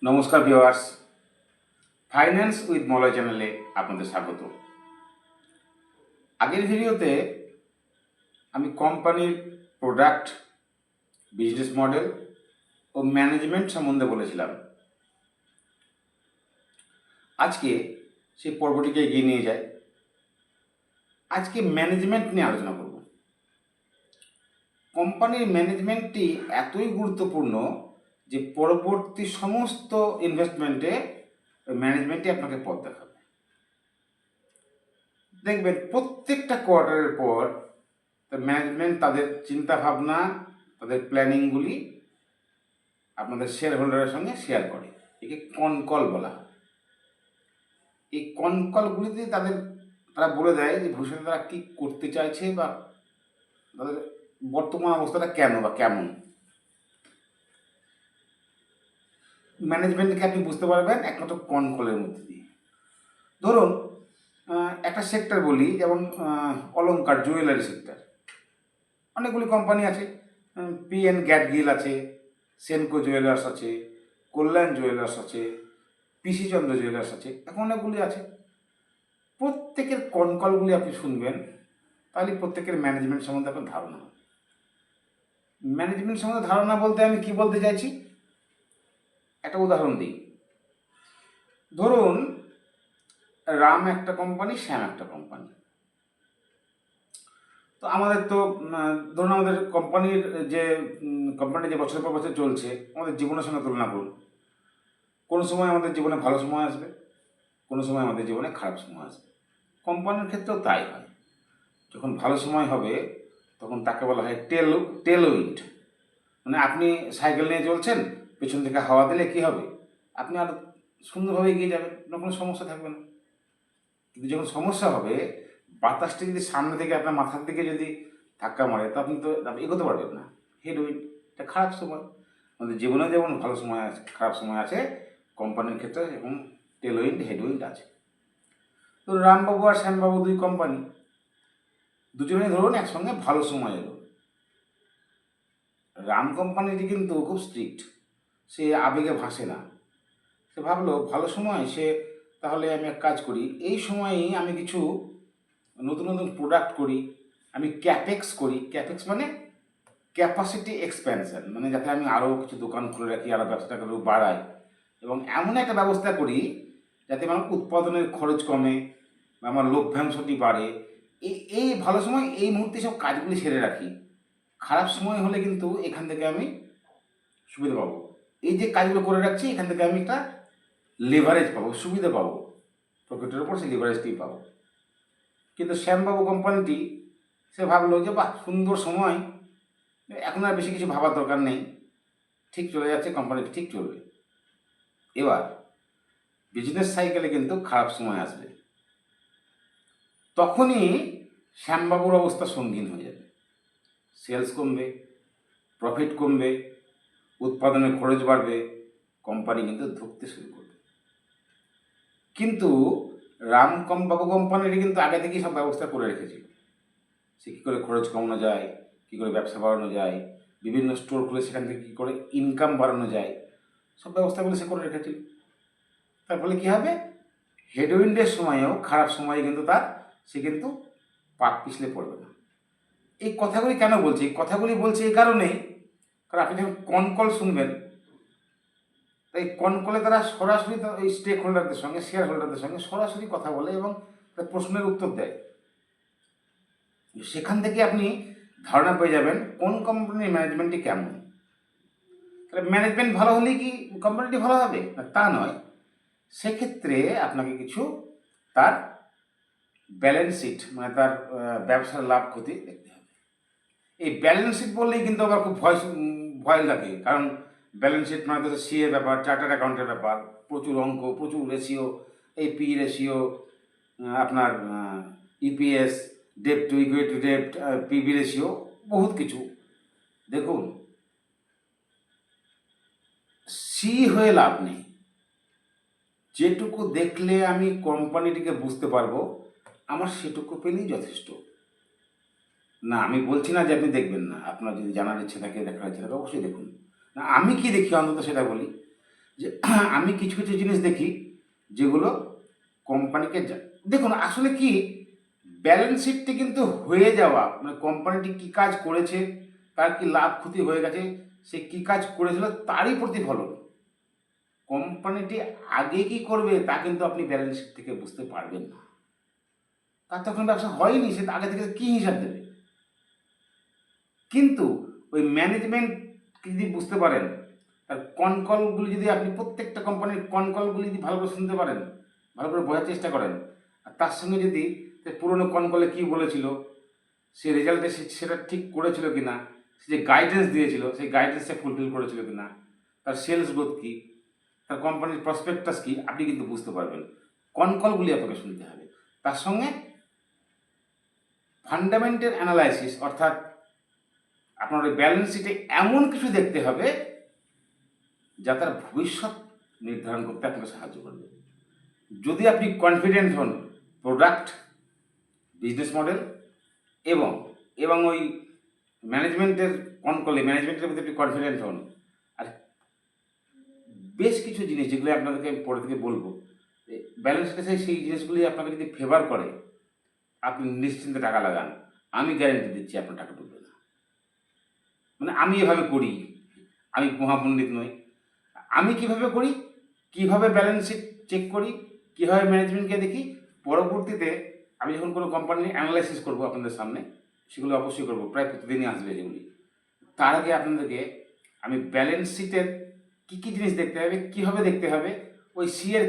নমস্কার viewers, finance with Malay চ্যানেলে আপনাদের স্বাগত। আগের ভিডিওতে আমি কোম্পানির প্রোডাক্ট, বিজনেস মডেল ও ম্যানেজমেন্ট সম্বন্ধে বলেছিলাম। আজকে সেই পর্বটিকে এগিয়ে নিয়ে যায়। আজকে ম্যানেজমেন্ট নিয়ে আলোচনা করব। কোম্পানির ম্যানেজমেন্টটি এতই গুরুত্বপূর্ণ যে পরবর্তী সমস্ত ইনভেস্টমেন্টে ম্যানেজমেন্টই আপনাকে পথ দেখাবে। দেখবেন প্রত্যেকটা কোয়ার্টারের পর ম্যানেজমেন্ট তাদের চিন্তাভাবনা, তাদের প্ল্যানিংগুলি আপনাদের শেয়ার হোল্ডারের সঙ্গে শেয়ার করে। একে কনকল বলা হয়। এই কনকলগুলিতে তারা বলে দেয় যে ভবিষ্যতে তারা কী করতে চাইছে বা তাদের বর্তমান অবস্থাটা কেন বা কেমন। ম্যানেজমেন্টকে আপনি বুঝতে পারবেন একমাত্র কনকলের মধ্যে দিয়ে। ধরুন একটা সেক্টর বলি, যেমন অলংকার, জুয়েলারি সেক্টর। অনেকগুলি কোম্পানি আছে, P.N. গ্যাডগিল আছে, সেনকো জুয়েলার্স আছে, কল্যাণ জুয়েলার্স আছে, পিসি চন্দ্র জুয়েলার্স আছে, এখন অনেকগুলি আছে। প্রত্যেকের কনকলগুলি আপনি শুনবেন, তাহলে প্রত্যেকের ম্যানেজমেন্ট সম্বন্ধে আপনার ধারণা হবে। ম্যানেজমেন্ট সম্বন্ধে ধারণা বলতে আমি কি বলতে চাইছি, একটা উদাহরণ দিই। ধরুন রাম একটা কোম্পানি, শ্যাম একটা কোম্পানি। তো আমাদের তো ধরুন আমাদের কোম্পানির যে বছরের পর বছর চলছে, আমাদের জীবনের সঙ্গে তুলনা করুন। কোনো সময় আমাদের জীবনে ভালো সময় আসবে, কোনো সময় আমাদের জীবনে খারাপ সময় আসবে। কোম্পানির ক্ষেত্রেও তাই হয়। যখন ভালো সময় হবে তখন তাকে বলা হয় টেলউইন্ড। মানে আপনি সাইকেল নিয়ে চলছেন, পেছন থেকে হাওয়া দিলে কী হবে, আপনি আরও সুন্দরভাবে এগিয়ে যাবেন, কোনো সমস্যা থাকবে না। কিন্তু যখন সমস্যা হবে, বাতাসটি যদি সামনে থেকে আপনার মাথার দিকে যদি ধাক্কা মারে, তো আপনি তো এগোতে পারবেন না। হেডউইন্ড, এটা খারাপ সময়। আমাদের জীবনে যেমন ভালো সময় আছে, খারাপ সময় আছে, কোম্পানির ক্ষেত্রে এবং টেলউইন্ড, হেডউইন্ড আছে। তো রামবাবু আর শ্যামবাবু দুই কোম্পানি, দুজনেই ধরুন একসঙ্গে ভালো সময় এলো। রাম কোম্পানিটি কিন্তু খুব স্ট্রিক্ট, সে আবেগে ভাসে না। সে ভাবলো ভালো সময়, সে তাহলে আমি এক কাজ করি, এই সময়েই আমি কিছু নতুন নতুন প্রোডাক্ট করি, আমি ক্যাপেক্স করি। ক্যাপেক্স মানে ক্যাপাসিটি এক্সপ্যানশন, মানে যাতে আমি আরও কিছু দোকান খুলে রাখি, আরও ব্যবসাটাকে আরও বাড়াই, এবং এমন একটা ব্যবস্থা করি যাতে আমার উৎপাদনের খরচ কমে বা আমার লভ্যাংশটি বাড়ে। এই ভালো সময় এই মুহূর্তে সব কাজগুলি সেরে রাখি। খারাপ সময় হলে কিন্তু এখান থেকে আমি সুবিধা পাবো। এই যে কাজগুলো করে রাখছি, এখান থেকে আমি একটা লেভারেজ পাবো, সুবিধা পাবো, প্রফিটের উপর সেই লেভারেজটি পাবো। কিন্তু শ্যামবাবু কোম্পানিটি, সে ভাবলো যে বাহ, সুন্দর সময়, এখন আর বেশি কিছু ভাবার দরকার নেই, ঠিক চলে যাচ্ছে, কোম্পানিটি ঠিক চলবে। এবার বিজনেস সাইকেলে কিন্তু খারাপ সময় আসবে, তখনই শ্যামবাবুর অবস্থা সঙ্গীন হয়ে যাবে। সেলস কমবে, প্রফিট কমবে, উৎপাদনের খরচ বাড়বে, কোম্পানি কিন্তু ধুঁকতে শুরু করবে। কিন্তু বাবু কোম্পানিটি কিন্তু আগে থেকেই সব ব্যবস্থা করে রেখেছিল। সে কী করে খরচ কমানো যায়, কী করে ব্যবসা বাড়ানো যায়, বিভিন্ন স্টোর খুলে সেখান থেকে কী করে ইনকাম বাড়ানো যায়, সব ব্যবস্থাগুলো সে করে রেখেছিল। তার ফলে কী হবে, হেডউইন্ডের সময়েও, খারাপ সময়ে কিন্তু সে কিন্তু পাক পিছলে পড়বে না। এই কথাগুলি কেন বলছি, এই কথাগুলি বলছি এই কারণেই, কারণ আপনি যখন কনকল শুনবেন, তাই কনকলে তারা সরাসরি ওই স্টেক হোল্ডারদের সঙ্গে, শেয়ার হোল্ডারদের সঙ্গে সরাসরি কথা বলে এবং তার প্রশ্নের উত্তর দেয়। সেখান থেকে আপনি ধারণা পেয়ে যাবেন কোন কোম্পানির ম্যানেজমেন্টটি কেমন। তাহলে ম্যানেজমেন্ট ভালো হলেই কি কোম্পানিটি ভালো হবে, তা নয়। সেক্ষেত্রে আপনাকে কিছু তার ব্যালেন্স শিট, মানে তার ব্যবসার লাভ ক্ষতি দেখতে হবে। এই ব্যালেন্স শিট বললেই কিন্তু আবার খুব ভয় লাগে, কারণ ব্যালেন্স শিট মানে তো সিএ ব্যাপার, চার্টার্ড অ্যাকাউন্টের ব্যাপার, প্রচুর অঙ্ক, প্রচুর রেশিও, এই পি রেশিও, আপনার EPS, ডেপ্ট to equity two ডেপ্ট, PB ratio, বহুত কিছু। দেখুন, সি হয়ে লাভ নেই। যেটুকু দেখলে আমি কোম্পানিটিকে বুঝতে পারবো, আমার সেটুকু পেলেই যথেষ্ট। না, আমি বলছি না যে আপনি দেখবেন না, আপনার যদি জানার ইচ্ছে থাকে, দেখার ইচ্ছে থাকে, অবশ্যই দেখুন। না, আমি কি দেখি অন্তত সেটা বলি। যে আমি কিছু কিছু জিনিস দেখি যেগুলো কোম্পানিকে দেখুন আসলে কি, ব্যালেন্স শিটটি কিন্তু হয়ে যাওয়া মানে কোম্পানিটি কী কাজ করেছে, তার কি লাভ ক্ষতি হয়ে গেছে, সে কী কাজ করেছিল তারই প্রতিফলন। কোম্পানিটি আগে কি করবে তা কিন্তু আপনি ব্যালেন্স শিট থেকে বুঝতে পারবেন না। তার তখন ব্যবসা হয়নি, সে আগে থেকে কী হিসাব দেবে। কিন্তু ওই ম্যানেজমেন্ট যদি বুঝতে পারেন, তার কনকলগুলি যদি আপনি প্রত্যেকটা কোম্পানির কনকলগুলি যদি ভালো করে শুনতে পারেন, ভালো করে বোঝার চেষ্টা করেন, আর তার সঙ্গে যদি সে পুরনো কনকলে কী বলেছিল, সে রেজাল্টে সেটা ঠিক করেছিল কি না, সে যে গাইডেন্স দিয়েছিল সেই গাইডেন্সটা ফুলফিল করেছিল কি না, তার সেলস গ্রোথ কী, তার কোম্পানির প্রসপেক্টাস কী, আপনি কিন্তু বুঝতে পারবেন। কনকলগুলি আপনাকে শুনতে হবে। তার সঙ্গে ফান্ডামেন্টাল অ্যানালাইসিস, অর্থাৎ আপনার ওই ব্যালেন্স শিটে এমন কিছু দেখতে হবে যা তার ভবিষ্যৎ নির্ধারণ করতে আপনাকে সাহায্য করবে। যদি আপনি কনফিডেন্ট হন প্রোডাক্ট, বিজনেস মডেল এবং এবং ওই ম্যানেজমেন্টের কনকলে ম্যানেজমেন্টের মধ্যে আপনি কনফিডেন্ট হন, আর বেশ কিছু জিনিস যেগুলো আপনাদেরকে আমি পরে থেকে বলবো, ব্যালেন্স শিটে সেই জিনিসগুলি আপনাকে যদি ফেভার করে, আপনি নিশ্চিন্তে টাকা লাগান, আমি গ্যারেন্টি দিচ্ছি আপনার টাকা ডুববে না। মানে আমি এভাবে করি, আমি মহাপণ্ডিত নই। আমি কিভাবে করি, কিভাবে ব্যালেন্স শিট চেক করি, কীভাবে ম্যানেজমেন্টকে দেখি, পরবর্তীতে আমি যখন কোনো কোম্পানির অ্যানালাইসিস করবো আপনাদের সামনে, সেগুলো অবশ্যই করবো, প্রায় প্রতিদিনই আসবে যেগুলি। তার আগে আপনাদেরকে আমি ব্যালেন্স শিটের কী কী জিনিস দেখতে হবে, কীভাবে দেখতে হবে, ওই সি এর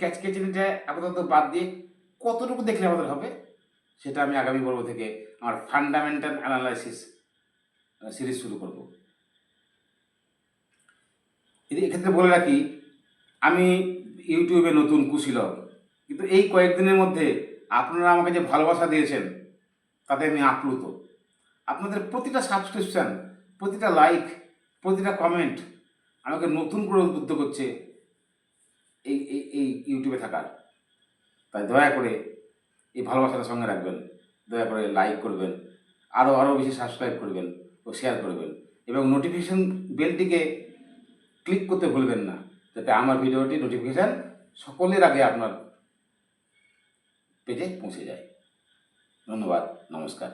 ক্যাচকেচিনিটা আপাতত বাদ দিয়ে কতটুকু দেখলে আমাদের হবে, সেটা আমি আগামী পর্ব থেকে আমার ফান্ডামেন্টাল অ্যানালাইসিস সিরিজ শুরু করব। এক্ষেত্রে বলে রাখি, আমি ইউটিউবে নতুন কুশীলব, কিন্তু এই কয়েকদিনের মধ্যে আপনারা আমাকে যে ভালোবাসা দিয়েছেন তাতে আমি আপ্লুত। আপনাদের প্রতিটা সাবস্ক্রিপশান, প্রতিটা লাইক, প্রতিটা কমেন্ট আমাকে নতুন করে উদ্বুদ্ধ করছে এই এই এই ইউটিউবে থাকার। তাই দয়া করে এই ভালোবাসাটা সঙ্গে রাখবেন, দয়া করে লাইক করবেন, আরও বেশি সাবস্ক্রাইব করবেন ও শেয়ার করবেন, এবং নোটিফিকেশন বেলটিকে ক্লিক করতে ভুলবেন না, যাতে আমার ভিডিওটি নোটিফিকেশান সকলের আগে আপনার পেজে পৌঁছে যায়। ধন্যবাদ, নমস্কার।